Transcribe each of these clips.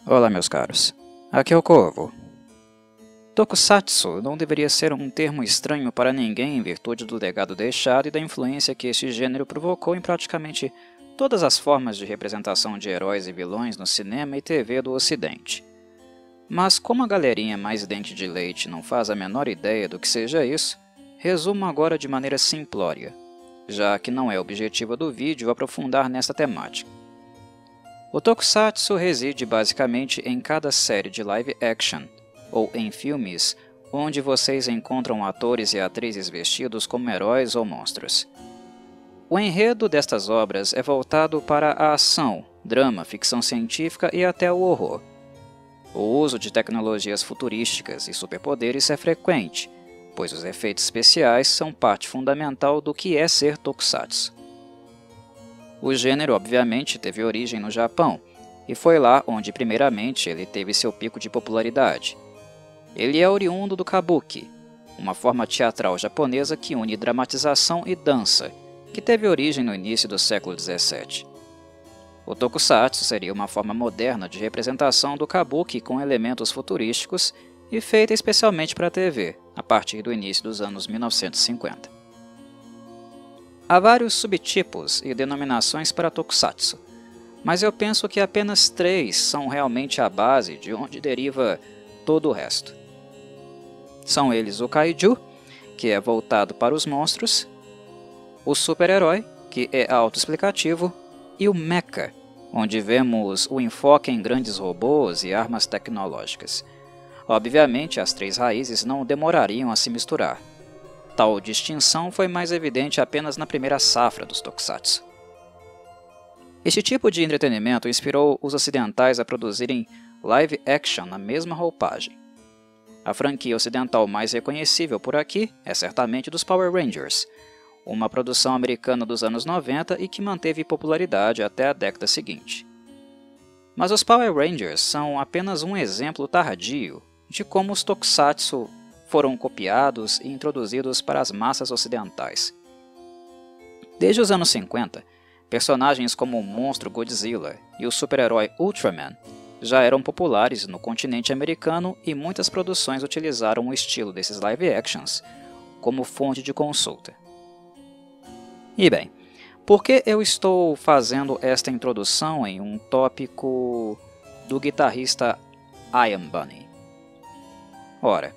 Olá, meus caros. Aqui é o Corvo. Tokusatsu não deveria ser um termo estranho para ninguém em virtude do legado deixado e da influência que este gênero provocou em praticamente todas as formas de representação de heróis e vilões no cinema e TV do Ocidente. Mas como a galerinha mais dente de leite não faz a menor ideia do que seja isso, resumo agora de maneira simplória, já que não é objetivo do vídeo aprofundar nessa temática. O Tokusatsu reside basicamente em cada série de live action, ou em filmes onde vocês encontram atores e atrizes vestidos como heróis ou monstros. O enredo destas obras é voltado para a ação, drama, ficção científica e até o horror. O uso de tecnologias futurísticas e superpoderes é frequente, pois os efeitos especiais são parte fundamental do que é ser Tokusatsu. O gênero obviamente teve origem no Japão, e foi lá onde primeiramente ele teve seu pico de popularidade. Ele é oriundo do Kabuki, uma forma teatral japonesa que une dramatização e dança, que teve origem no início do século XVII. O Tokusatsu seria uma forma moderna de representação do Kabuki com elementos futurísticos e feita especialmente para a TV, a partir do início dos anos 1950. Há vários subtipos e denominações para Tokusatsu, mas eu penso que apenas 3 são realmente a base de onde deriva todo o resto. São eles o Kaiju, que é voltado para os monstros, o super-herói, que é autoexplicativo, e o Mecha, onde vemos o enfoque em grandes robôs e armas tecnológicas. Obviamente, as 3 raízes não demorariam a se misturar. Tal distinção foi mais evidente apenas na primeira safra dos Tokusatsu. Este tipo de entretenimento inspirou os ocidentais a produzirem live action na mesma roupagem. A franquia ocidental mais reconhecível por aqui é certamente dos Power Rangers, uma produção americana dos anos 90 e que manteve popularidade até a década seguinte. Mas os Power Rangers são apenas um exemplo tardio de como os Tokusatsu foram copiados e introduzidos para as massas ocidentais. Desde os anos 50, personagens como o monstro Godzilla e o super-herói Ultraman já eram populares no continente americano e muitas produções utilizaram o estilo desses live actions como fonte de consulta. E bem, por que eu estou fazendo esta introdução em um tópico do guitarrista Ian Bunny? Ora,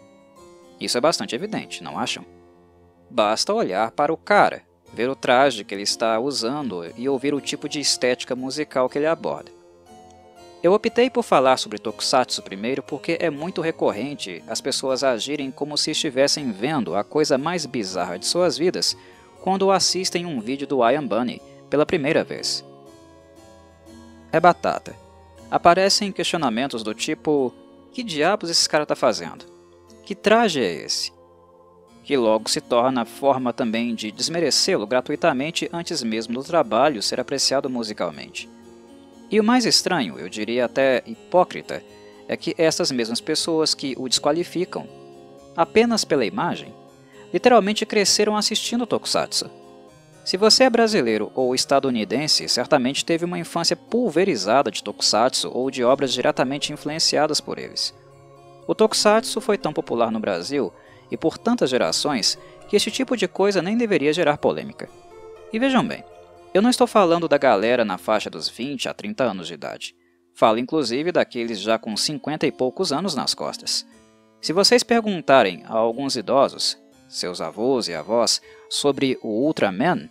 isso é bastante evidente, não acham? Basta olhar para o cara, ver o traje que ele está usando e ouvir o tipo de estética musical que ele aborda. Eu optei por falar sobre Tokusatsu primeiro porque é muito recorrente as pessoas agirem como se estivessem vendo a coisa mais bizarra de suas vidas quando assistem um vídeo do Ian Bunny pela primeira vez. É batata. Aparecem questionamentos do tipo: que diabos esse cara está fazendo? Que traje é esse? Que logo se torna forma também de desmerecê-lo gratuitamente antes mesmo do trabalho ser apreciado musicalmente. E o mais estranho, eu diria até hipócrita, é que essas mesmas pessoas que o desqualificam, apenas pela imagem, literalmente cresceram assistindo Tokusatsu. Se você é brasileiro ou estadunidense, certamente teve uma infância pulverizada de Tokusatsu ou de obras diretamente influenciadas por eles. O Tokusatsu foi tão popular no Brasil e por tantas gerações que este tipo de coisa nem deveria gerar polêmica. E vejam bem, eu não estou falando da galera na faixa dos 20 a 30 anos de idade. Falo inclusive daqueles já com 50 e poucos anos nas costas. Se vocês perguntarem a alguns idosos, seus avós e avós, sobre o Ultraman,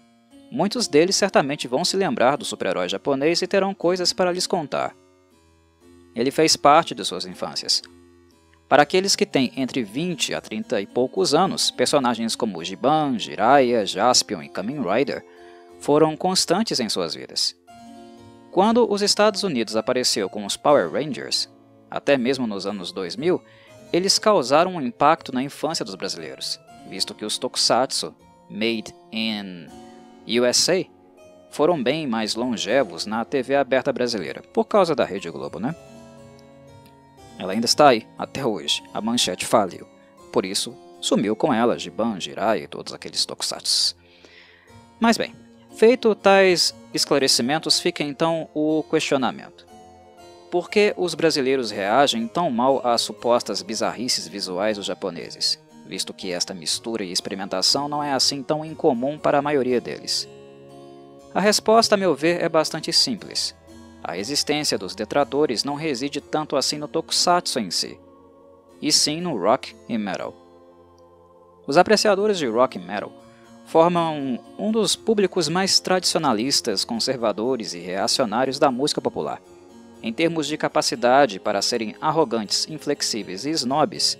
muitos deles certamente vão se lembrar do super-herói japonês e terão coisas para lhes contar. Ele fez parte de suas infâncias. Para aqueles que têm entre 20 a 30 e poucos anos, personagens como Giban, Jiraiya, Jaspion e Kamen Rider foram constantes em suas vidas. Quando os Estados Unidos apareceu com os Power Rangers, até mesmo nos anos 2000, eles causaram um impacto na infância dos brasileiros, visto que os Tokusatsu, made in USA, foram bem mais longevos na TV aberta brasileira, por causa da Rede Globo, né? Ela ainda está aí, até hoje, a Manchete faliu, por isso sumiu com ela Giban, Jiraiya e todos aqueles Tokusatsu. Mas bem, feito tais esclarecimentos, fica então o questionamento. Por que os brasileiros reagem tão mal às supostas bizarrices visuais dos japoneses, visto que esta mistura e experimentação não é assim tão incomum para a maioria deles? A resposta, a meu ver, é bastante simples. A existência dos detratores não reside tanto assim no tokusatsu em si, e sim no rock e metal. Os apreciadores de rock e metal formam um dos públicos mais tradicionalistas, conservadores e reacionários da música popular. Em termos de capacidade para serem arrogantes, inflexíveis e snobs,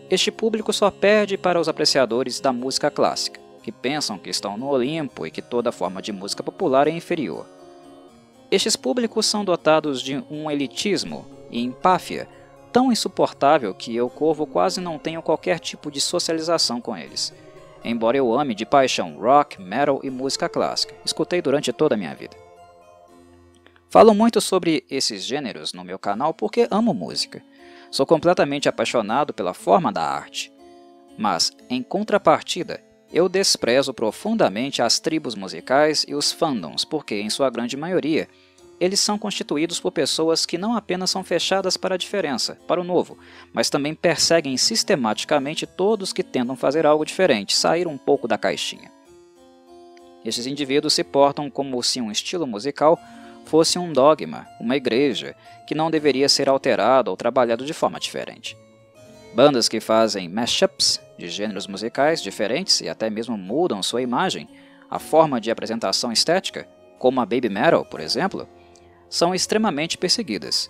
este público só perde para os apreciadores da música clássica, que pensam que estão no Olimpo e que toda forma de música popular é inferior. Estes públicos são dotados de um elitismo e empáfia tão insuportável que eu, Corvo, quase não tenho qualquer tipo de socialização com eles, embora eu ame de paixão rock, metal e música clássica. Escutei durante toda a minha vida. Falo muito sobre esses gêneros no meu canal porque amo música. Sou completamente apaixonado pela forma da arte. Mas, em contrapartida, eu desprezo profundamente as tribos musicais e os fandoms porque, em sua grande maioria, eles são constituídos por pessoas que não apenas são fechadas para a diferença, para o novo, mas também perseguem sistematicamente todos que tentam fazer algo diferente, sair um pouco da caixinha. Estes indivíduos se portam como se um estilo musical fosse um dogma, uma igreja, que não deveria ser alterado ou trabalhado de forma diferente. Bandas que fazem mashups de gêneros musicais diferentes e até mesmo mudam sua imagem, a forma de apresentação estética, como a Baby Metal, por exemplo, são extremamente perseguidas.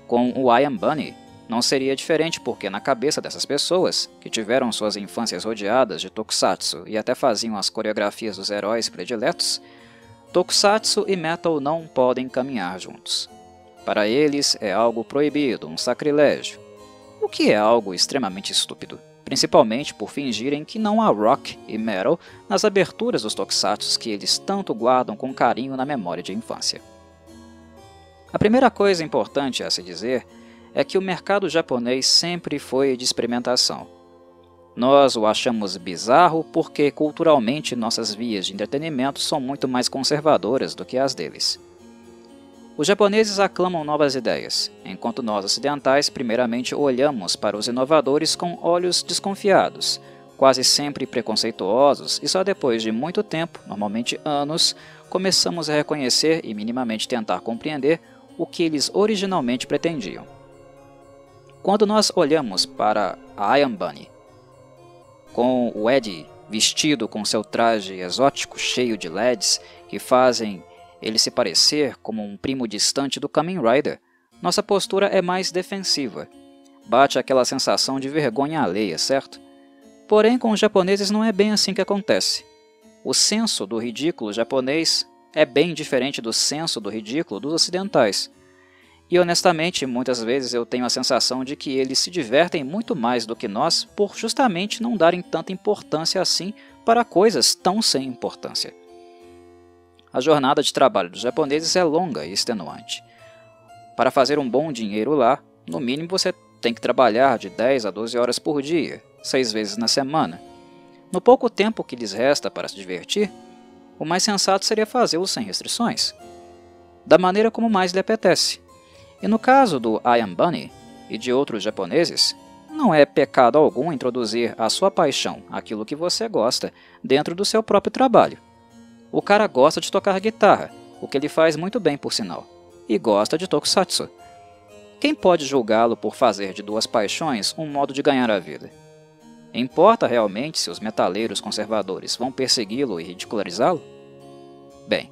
Com o I Am Bunny, não seria diferente porque na cabeça dessas pessoas, que tiveram suas infâncias rodeadas de tokusatsu e até faziam as coreografias dos heróis prediletos, tokusatsu e metal não podem caminhar juntos. Para eles é algo proibido, um sacrilégio, o que é algo extremamente estúpido, principalmente por fingirem que não há rock e metal nas aberturas dos tokusatsus que eles tanto guardam com carinho na memória de infância. A primeira coisa importante a se dizer é que o mercado japonês sempre foi de experimentação. Nós o achamos bizarro porque culturalmente nossas vias de entretenimento são muito mais conservadoras do que as deles. Os japoneses aclamam novas ideias, enquanto nós ocidentais primeiramente olhamos para os inovadores com olhos desconfiados, quase sempre preconceituosos, e só depois de muito tempo, normalmente anos, começamos a reconhecer e minimamente tentar compreender o que eles originalmente pretendiam. Quando nós olhamos para a I Am Bunny, com o Eddie vestido com seu traje exótico cheio de LEDs que fazem ele se parecer como um primo distante do Kamen Rider, nossa postura é mais defensiva. Bate aquela sensação de vergonha alheia, certo? Porém, com os japoneses não é bem assim que acontece. O senso do ridículo japonês é bem diferente do senso do ridículo dos ocidentais. E honestamente, muitas vezes eu tenho a sensação de que eles se divertem muito mais do que nós por justamente não darem tanta importância assim para coisas tão sem importância. A jornada de trabalho dos japoneses é longa e extenuante. Para fazer um bom dinheiro lá, no mínimo você tem que trabalhar de 10 a 12 horas por dia, 6 vezes na semana. No pouco tempo que lhes resta para se divertir, o mais sensato seria fazê-lo sem restrições, da maneira como mais lhe apetece. E no caso do I Am Bunny e de outros japoneses, não é pecado algum introduzir a sua paixão, aquilo que você gosta, dentro do seu próprio trabalho. O cara gosta de tocar guitarra, o que ele faz muito bem por sinal, e gosta de tokusatsu. Quem pode julgá-lo por fazer de duas paixões um modo de ganhar a vida? Importa realmente se os metaleiros conservadores vão persegui-lo e ridicularizá-lo? Bem,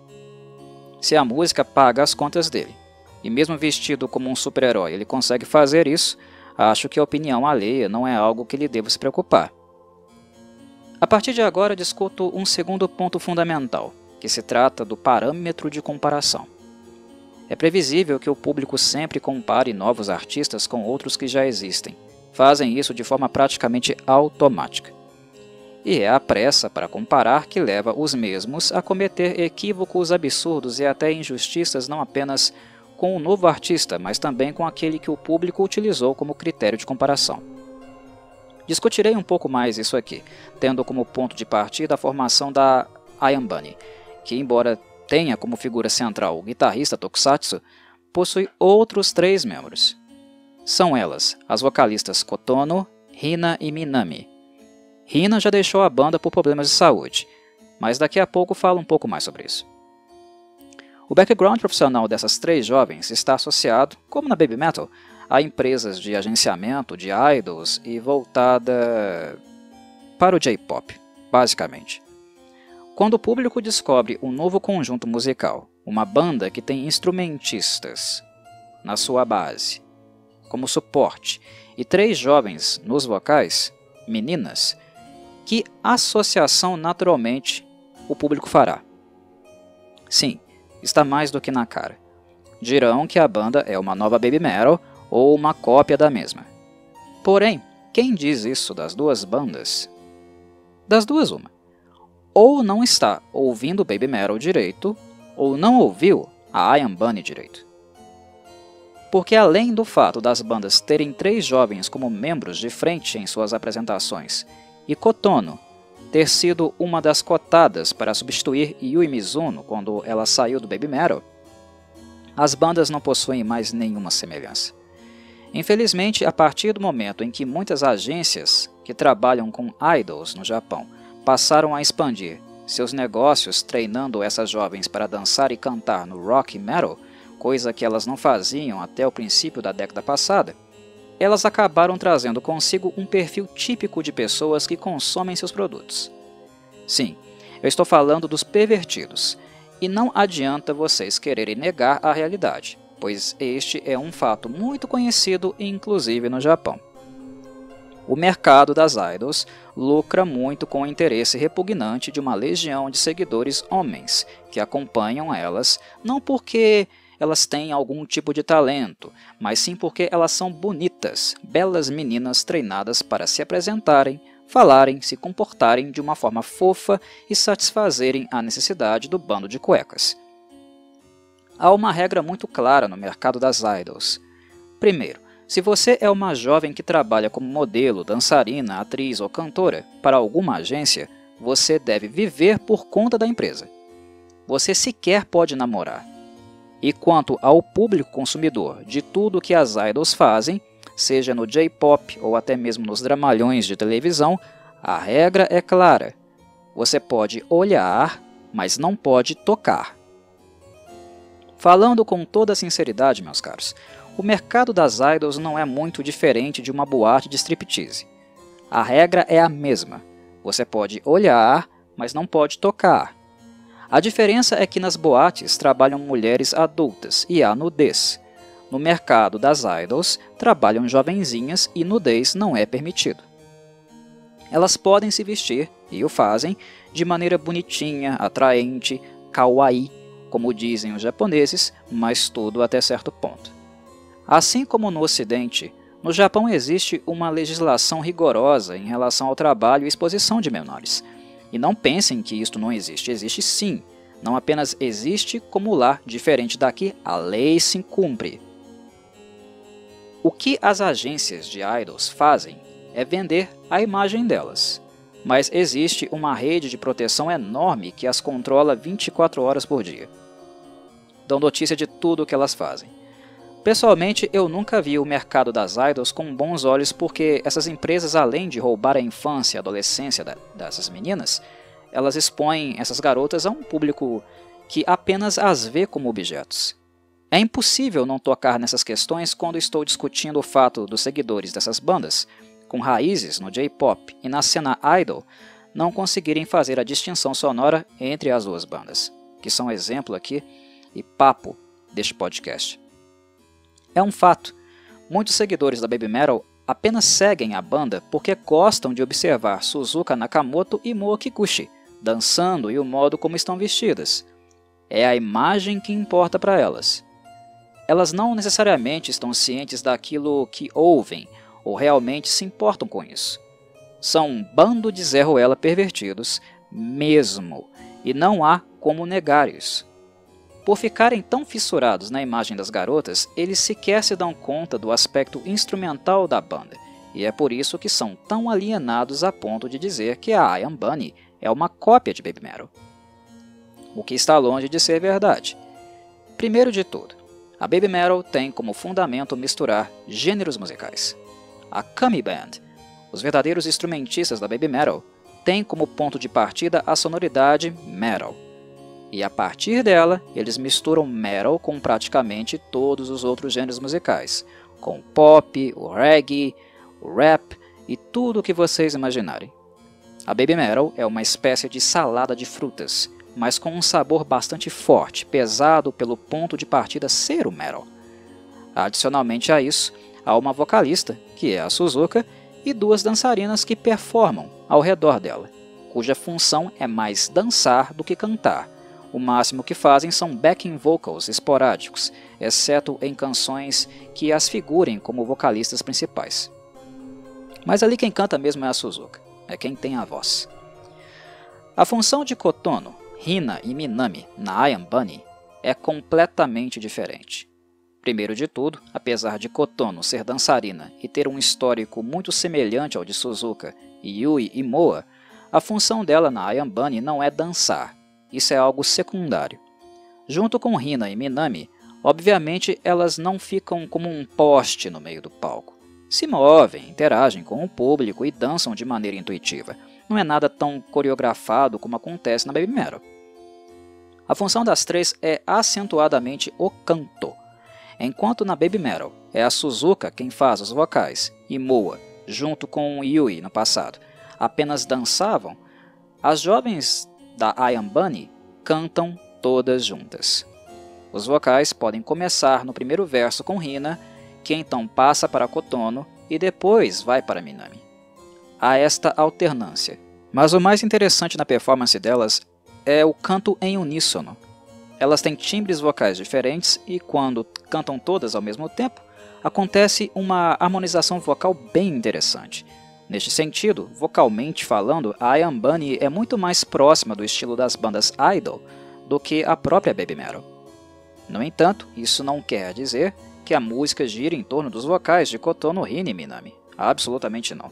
se a música paga as contas dele, e mesmo vestido como um super-herói ele consegue fazer isso, acho que a opinião alheia não é algo que lhe deva se preocupar. A partir de agora discuto um segundo ponto fundamental, que se trata do parâmetro de comparação. É previsível que o público sempre compare novos artistas com outros que já existem. Fazem isso de forma praticamente automática. E é a pressa para comparar que leva os mesmos a cometer equívocos absurdos e até injustiças não apenas com o novo artista, mas também com aquele que o público utilizou como critério de comparação. Discutirei um pouco mais isso aqui, tendo como ponto de partida a formação da I Am Bunny, que embora tenha como figura central o guitarrista tokusatsu, possui outros 3 membros. São elas as vocalistas Kotono, Hina e Minami. Hina já deixou a banda por problemas de saúde, mas daqui a pouco falo um pouco mais sobre isso. O background profissional dessas 3 jovens está associado, como na Baby Metal, a empresas de agenciamento de idols e voltada para o J-pop, basicamente. Quando o público descobre um novo conjunto musical, uma banda que tem instrumentistas na sua base, como suporte, e 3 jovens nos vocais, meninas, que associação naturalmente o público fará? Sim, está mais do que na cara. Dirão que a banda é uma nova Baby Metal ou uma cópia da mesma. Porém, quem diz isso das 2 bandas? Das 2, uma. Ou não está ouvindo Baby Metal direito, ou não ouviu a I Am Bunny direito. Porque além do fato das bandas terem 3 jovens como membros de frente em suas apresentações, e Kotono ter sido uma das cotadas para substituir Yui Mizuno quando ela saiu do Baby Metal, as bandas não possuem mais nenhuma semelhança. Infelizmente, a partir do momento em que muitas agências que trabalham com idols no Japão passaram a expandir seus negócios treinando essas jovens para dançar e cantar no rock metal, coisa que elas não faziam até o princípio da década passada, elas acabaram trazendo consigo um perfil típico de pessoas que consomem seus produtos. Sim, eu estou falando dos pervertidos, e não adianta vocês quererem negar a realidade, pois este é um fato muito conhecido, inclusive no Japão. O mercado das idols lucra muito com o interesse repugnante de uma legião de seguidores homens que acompanham elas, não porque elas têm algum tipo de talento, mas sim porque elas são bonitas, belas meninas treinadas para se apresentarem, falarem, se comportarem de uma forma fofa e satisfazerem a necessidade do bando de cuecas. Há uma regra muito clara no mercado das idols. Primeiro, se você é uma jovem que trabalha como modelo, dançarina, atriz ou cantora para alguma agência, você deve viver por conta da empresa. Você sequer pode namorar. E quanto ao público consumidor de tudo que as idols fazem, seja no J-pop ou até mesmo nos dramalhões de televisão, a regra é clara. Você pode olhar, mas não pode tocar. Falando com toda a sinceridade, meus caros, o mercado das idols não é muito diferente de uma boate de striptease. A regra é a mesma. Você pode olhar, mas não pode tocar. A diferença é que nas boates trabalham mulheres adultas e há nudez. No mercado das idols, trabalham jovenzinhas e nudez não é permitido. Elas podem se vestir, e o fazem, de maneira bonitinha, atraente, kawaii, como dizem os japoneses, mas tudo até certo ponto. Assim como no Ocidente, no Japão existe uma legislação rigorosa em relação ao trabalho e exposição de menores. E não pensem que isto não existe, existe sim. Não apenas existe, como lá, diferente daqui, a lei se cumpre. O que as agências de idols fazem é vender a imagem delas. Mas existe uma rede de proteção enorme que as controla 24 horas por dia. Dão notícia de tudo o que elas fazem. Pessoalmente, eu nunca vi o mercado das idols com bons olhos porque essas empresas, além de roubar a infância e a adolescência dessas meninas, elas expõem essas garotas a um público que apenas as vê como objetos. É impossível não tocar nessas questões quando estou discutindo o fato dos seguidores dessas bandas, com raízes no J-pop e na cena idol, não conseguirem fazer a distinção sonora entre as 2 bandas, que são exemplo aqui e papo deste podcast. É um fato, muitos seguidores da Baby Metal apenas seguem a banda porque gostam de observar Suzuka Nakamoto e Moa Kikuchi dançando e o modo como estão vestidas. É a imagem que importa para elas. Elas não necessariamente estão cientes daquilo que ouvem ou realmente se importam com isso. São um bando de Zé Ruela pervertidos mesmo, e não há como negar isso. Por ficarem tão fissurados na imagem das garotas, eles sequer se dão conta do aspecto instrumental da banda, e é por isso que são tão alienados a ponto de dizer que a I Am Bunny é uma cópia de Baby Metal. O que está longe de ser verdade. Primeiro de tudo, A Baby Metal tem como fundamento misturar gêneros musicais. A Kami Band, os verdadeiros instrumentistas da Baby Metal, têm como ponto de partida a sonoridade metal. E a partir dela, eles misturam metal com praticamente todos os outros gêneros musicais, com o pop, o reggae, o rap e tudo o que vocês imaginarem. A Baby Metal é uma espécie de salada de frutas, mas com um sabor bastante forte, pesado pelo ponto de partida ser o metal. Adicionalmente a isso, há uma vocalista, que é a Suzuka, e duas dançarinas que performam ao redor dela, cuja função é mais dançar do que cantar. O máximo que fazem são backing vocals esporádicos, exceto em canções que as figurem como vocalistas principais. Mas ali quem canta mesmo é a Suzuka, é quem tem a voz. A função de Kotono, Hina e Minami na I Am Bunny é completamente diferente. Primeiro de tudo, apesar de Kotono ser dançarina e ter um histórico muito semelhante ao de Suzuka, Yui e Moa, a função dela na I Am Bunny não é dançar, isso é algo secundário. Junto com Hina e Minami, obviamente elas não ficam como um poste no meio do palco. Se movem, interagem com o público e dançam de maneira intuitiva. Não é nada tão coreografado como acontece na Baby Metal. A função das três é acentuadamente o canto. Enquanto na Baby Metal é a Suzuka quem faz os vocais e Moa, junto com Yui no passado, apenas dançavam, as jovens da I Am Bunny cantam todas juntas. Os vocais podem começar no primeiro verso com Hina, que então passa para Kotono e depois vai para Minami. Há esta alternância, mas o mais interessante na performance delas é o canto em uníssono. Elas têm timbres vocais diferentes e quando cantam todas ao mesmo tempo, acontece uma harmonização vocal bem interessante. Neste sentido, vocalmente falando, a I Am Bunny é muito mais próxima do estilo das bandas idol do que a própria Baby Metal. No entanto, isso não quer dizer que a música gira em torno dos vocais de Kotono, Hina e Minami. Absolutamente não.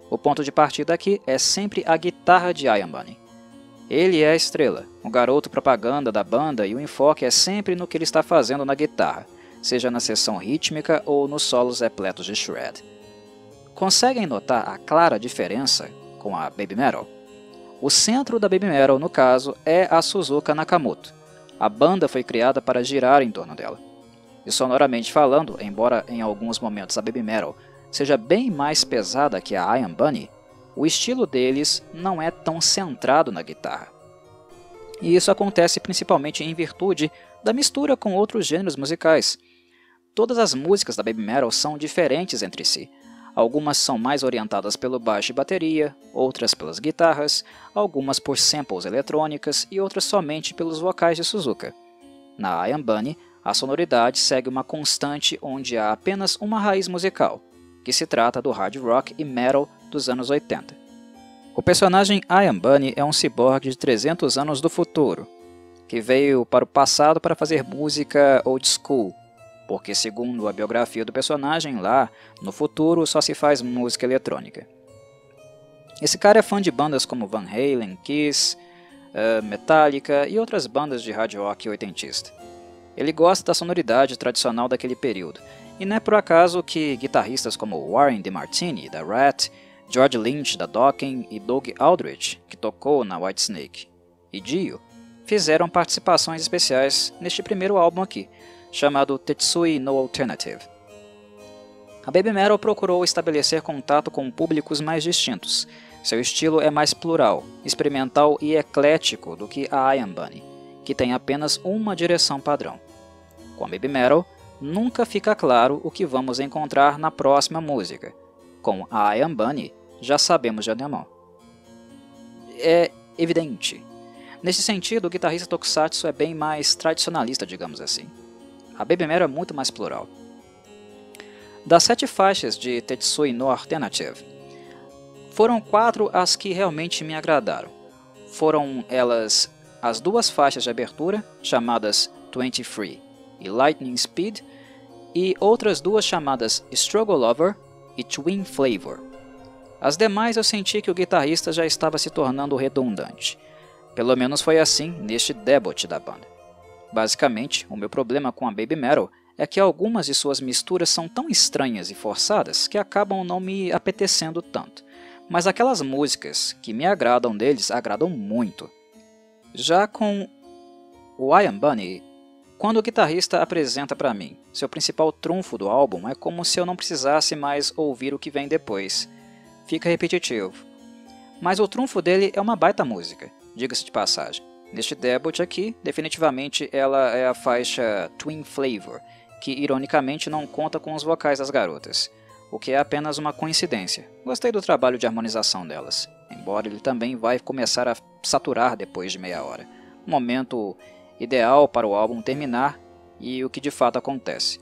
O ponto de partida aqui é sempre a guitarra de I Am Bunny. Ele é a estrela, o garoto propaganda da banda e o enfoque é sempre no que ele está fazendo na guitarra, seja na seção rítmica ou nos solos repletos de shred. Conseguem notar a clara diferença com a Baby Metal? O centro da Baby Metal, no caso, é a Suzuka Nakamoto. A banda foi criada para girar em torno dela. E sonoramente falando, embora em alguns momentos a Baby Metal seja bem mais pesada que a I Am Bunny, o estilo deles não é tão centrado na guitarra. E isso acontece principalmente em virtude da mistura com outros gêneros musicais. Todas as músicas da Baby Metal são diferentes entre si. Algumas são mais orientadas pelo baixo e bateria, outras pelas guitarras, algumas por samples eletrônicas e outras somente pelos vocais de Suzuka. Na I Am Bunny, a sonoridade segue uma constante onde há apenas uma raiz musical, que se trata do hard rock e metal dos anos 80. O personagem I Am Bunny é um ciborgue de 300 anos do futuro, que veio para o passado para fazer música old school, porque segundo a biografia do personagem lá, no futuro só se faz música eletrônica. Esse cara é fã de bandas como Van Halen, Kiss, Metallica e outras bandas de hard rock oitentista. Ele gosta da sonoridade tradicional daquele período, e não é por acaso que guitarristas como Warren DeMartini, da Rat, George Lynch, da Dokken e Doug Aldrich, que tocou na Whitesnake, e Dio, fizeram participações especiais neste primeiro álbum aqui, chamado Tetsui no Alternative. A Baby Metal procurou estabelecer contato com públicos mais distintos. Seu estilo é mais plural, experimental e eclético do que a I Am Bunny, que tem apenas uma direção padrão. Com a Baby Metal, nunca fica claro o que vamos encontrar na próxima música. Com a I Am Bunny, já sabemos de antemão. É evidente. Nesse sentido, o guitarrista Tokusatsu é bem mais tradicionalista, digamos assim. A Baby Metal é muito mais plural. Das 7 faixas de Tetsui no Alternative, foram 4 as que realmente me agradaram. Foram elas as 2 faixas de abertura, chamadas 23 e Lightning Speed, e outras 2 chamadas Struggle Lover e Twin Flavor. As demais eu senti que o guitarrista já estava se tornando redundante. Pelo menos foi assim neste debut da banda. Basicamente, o meu problema com a Baby Metal é que algumas de suas misturas são tão estranhas e forçadas que acabam não me apetecendo tanto. Mas aquelas músicas que me agradam deles agradam muito. Já com o I Am Bunny, quando o guitarrista apresenta para mim seu principal trunfo do álbum, é como se eu não precisasse mais ouvir o que vem depois. Fica repetitivo. Mas o trunfo dele é uma baita música, diga-se de passagem. Neste debut aqui, definitivamente ela é a faixa Twin Flavor, que ironicamente não conta com os vocais das garotas, o que é apenas uma coincidência. Gostei do trabalho de harmonização delas, embora ele também vai começar a saturar depois de meia hora. Momento ideal para o álbum terminar e o que de fato acontece.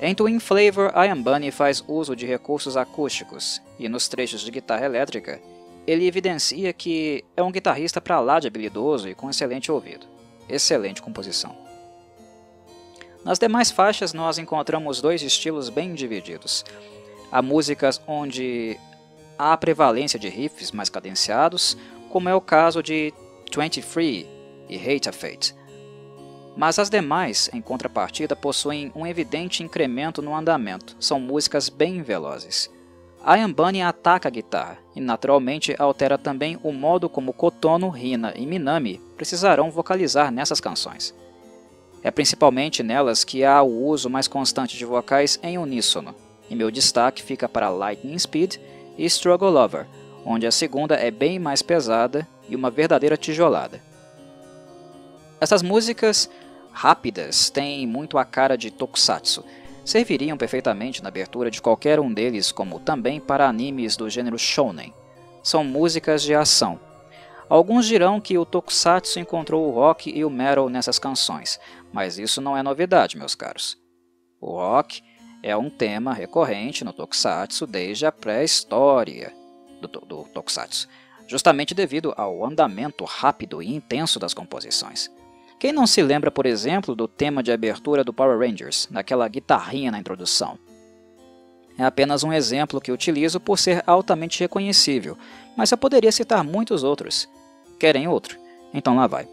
Em Twin Flavor, I Am Bunny faz uso de recursos acústicos e nos trechos de guitarra elétrica, ele evidencia que é um guitarrista para lá de habilidoso e com excelente ouvido. Excelente composição. Nas demais faixas nós encontramos dois estilos bem divididos. Há músicas onde há a prevalência de riffs mais cadenciados, como é o caso de 23 e Hate a Fate. Mas as demais, em contrapartida, possuem um evidente incremento no andamento, são músicas bem velozes. I Am Bunny ataca a guitarra e naturalmente altera também o modo como Kotono, Hina e Minami precisarão vocalizar nessas canções. É principalmente nelas que há o uso mais constante de vocais em uníssono, e meu destaque fica para Lightning Speed e Struggle Lover, onde a segunda é bem mais pesada e uma verdadeira tijolada. Essas músicas rápidas têm muito a cara de tokusatsu, serviriam perfeitamente na abertura de qualquer um deles, como também para animes do gênero shounen. São músicas de ação. Alguns dirão que o tokusatsu encontrou o rock e o metal nessas canções, mas isso não é novidade, meus caros. O rock é um tema recorrente no tokusatsu desde a pré-história do tokusatsu, justamente devido ao andamento rápido e intenso das composições. Quem não se lembra, por exemplo, do tema de abertura do Power Rangers, naquela guitarrinha na introdução? É apenas um exemplo que utilizo por ser altamente reconhecível, mas eu poderia citar muitos outros. Querem outro? Então lá vai.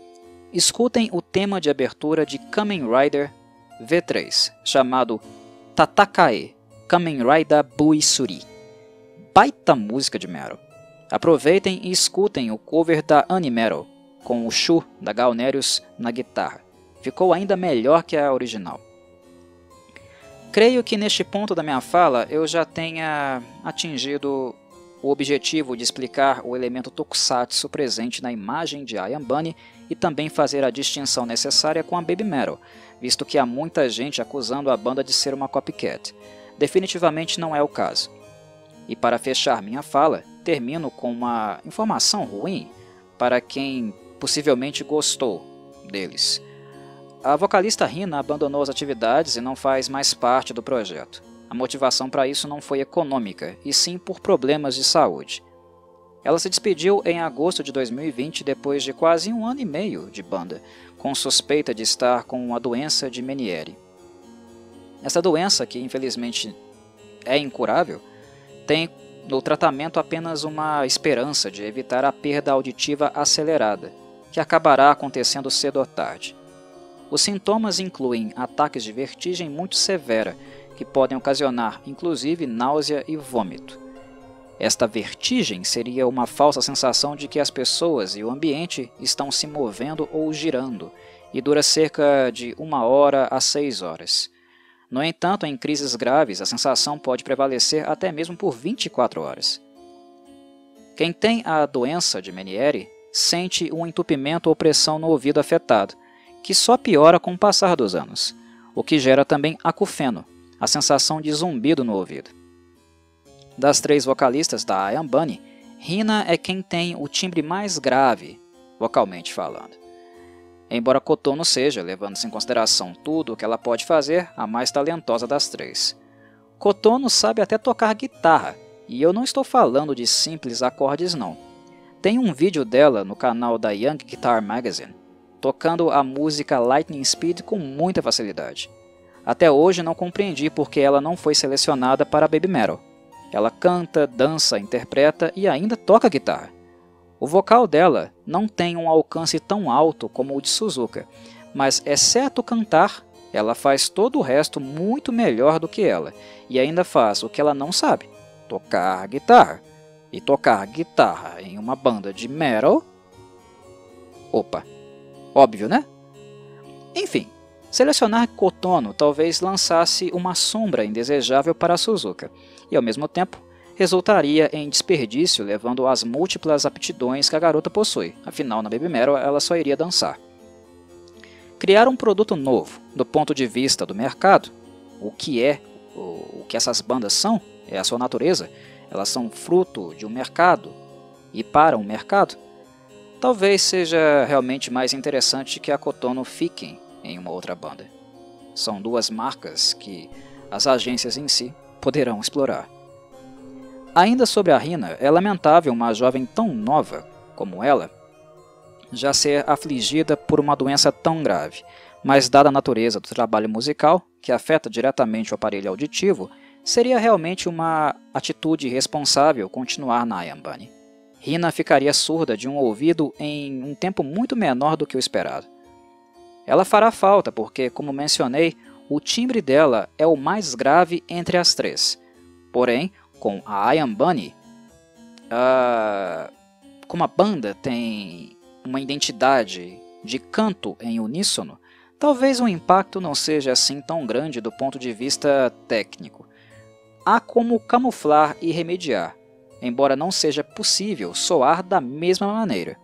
Escutem o tema de abertura de Kamen Rider V3, chamado Tatakae Kamen Rider Buisuri. Baita música de metal. Aproveitem e escutem o cover da Animetal, com o Shu da Galnerius na guitarra. Ficou ainda melhor que a original. Creio que neste ponto da minha fala eu já tenha atingido o objetivo de explicar o elemento tokusatsu presente na imagem de I Am Bunny e também fazer a distinção necessária com a Baby Metal, visto que há muita gente acusando a banda de ser uma copycat. Definitivamente não é o caso. E para fechar minha fala, termino com uma informação ruim para quem possivelmente gostou deles. A vocalista Hina abandonou as atividades e não faz mais parte do projeto. A motivação para isso não foi econômica, e sim por problemas de saúde. Ela se despediu em agosto de 2020 depois de quase 1 ano e meio de banda, com suspeita de estar com a doença de Meniere. Essa doença, que infelizmente é incurável, tem no tratamento apenas uma esperança de evitar a perda auditiva acelerada, que acabará acontecendo cedo ou tarde. Os sintomas incluem ataques de vertigem muito severa, que podem ocasionar inclusive náusea e vômito. Esta vertigem seria uma falsa sensação de que as pessoas e o ambiente estão se movendo ou girando, e dura cerca de 1 hora a 6 horas. No entanto, em crises graves, a sensação pode prevalecer até mesmo por 24 horas. Quem tem a doença de Meniere sente um entupimento ou pressão no ouvido afetado, que só piora com o passar dos anos, o que gera também acufeno, a sensação de zumbido no ouvido. Das 3 vocalistas da I Am Bunny, Hina é quem tem o timbre mais grave, vocalmente falando. Embora Kotono seja, levando-se em consideração tudo o que ela pode fazer, a mais talentosa das 3. Kotono sabe até tocar guitarra, e eu não estou falando de simples acordes não. Tem um vídeo dela no canal da Young Guitar Magazine, tocando a música Lightning Speed com muita facilidade. Até hoje não compreendi porque ela não foi selecionada para Baby Metal. Ela canta, dança, interpreta e ainda toca guitarra. O vocal dela não tem um alcance tão alto como o de Suzuka, mas exceto cantar, Ela faz todo o resto muito melhor do que ela, e ainda faz o que ela não sabe, tocar guitarra. E tocar guitarra em uma banda de metal? Opa, óbvio, né? Enfim, selecionar Kotono talvez lançasse uma sombra indesejável para Suzuka, e ao mesmo tempo resultaria em desperdício levando às múltiplas aptidões que a garota possui, afinal na Baby Metal ela só iria dançar. Criar um produto novo, do ponto de vista do mercado, o que essas bandas são, é a sua natureza, elas são fruto de um mercado e para um mercado, talvez seja realmente mais interessante que a Kotono fiquem em uma outra banda. São duas marcas que as agências em si poderão explorar. Ainda sobre a Hina, é lamentável uma jovem tão nova como ela já ser afligida por uma doença tão grave, mas dada a natureza do trabalho musical, que afeta diretamente o aparelho auditivo, seria realmente uma atitude irresponsável continuar na Ayambani. Hina ficaria surda de um ouvido em um tempo muito menor do que o esperado. Ela fará falta porque, como mencionei, o timbre dela é o mais grave entre as três. Porém, com a Ayambani, como a banda tem uma identidade de canto em uníssono, talvez o impacto não seja assim tão grande do ponto de vista técnico. Há como camuflar e remediar, embora não seja possível soar da mesma maneira.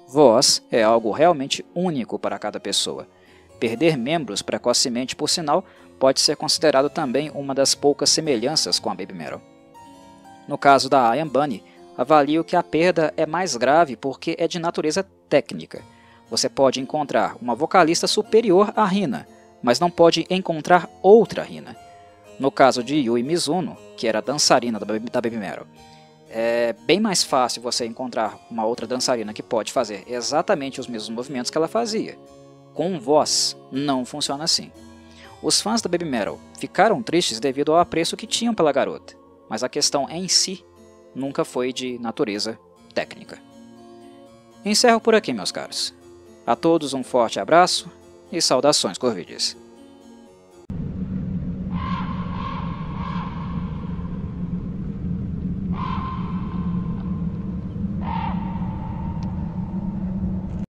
Voz é algo realmente único para cada pessoa. Perder membros precocemente, por sinal, pode ser considerado também uma das poucas semelhanças com a Baby Metal. No caso da Ayambani, avalio que a perda é mais grave porque é de natureza técnica. Você pode encontrar uma vocalista superior à Hina, mas não pode encontrar outra Hina. No caso de Yui Mizuno, que era dançarina da Baby Metal, é bem mais fácil você encontrar uma outra dançarina que pode fazer exatamente os mesmos movimentos que ela fazia. Com voz, não funciona assim. Os fãs da Baby Metal ficaram tristes devido ao apreço que tinham pela garota, mas a questão em si nunca foi de natureza técnica. Encerro por aqui, meus caros. A todos um forte abraço e saudações corvides.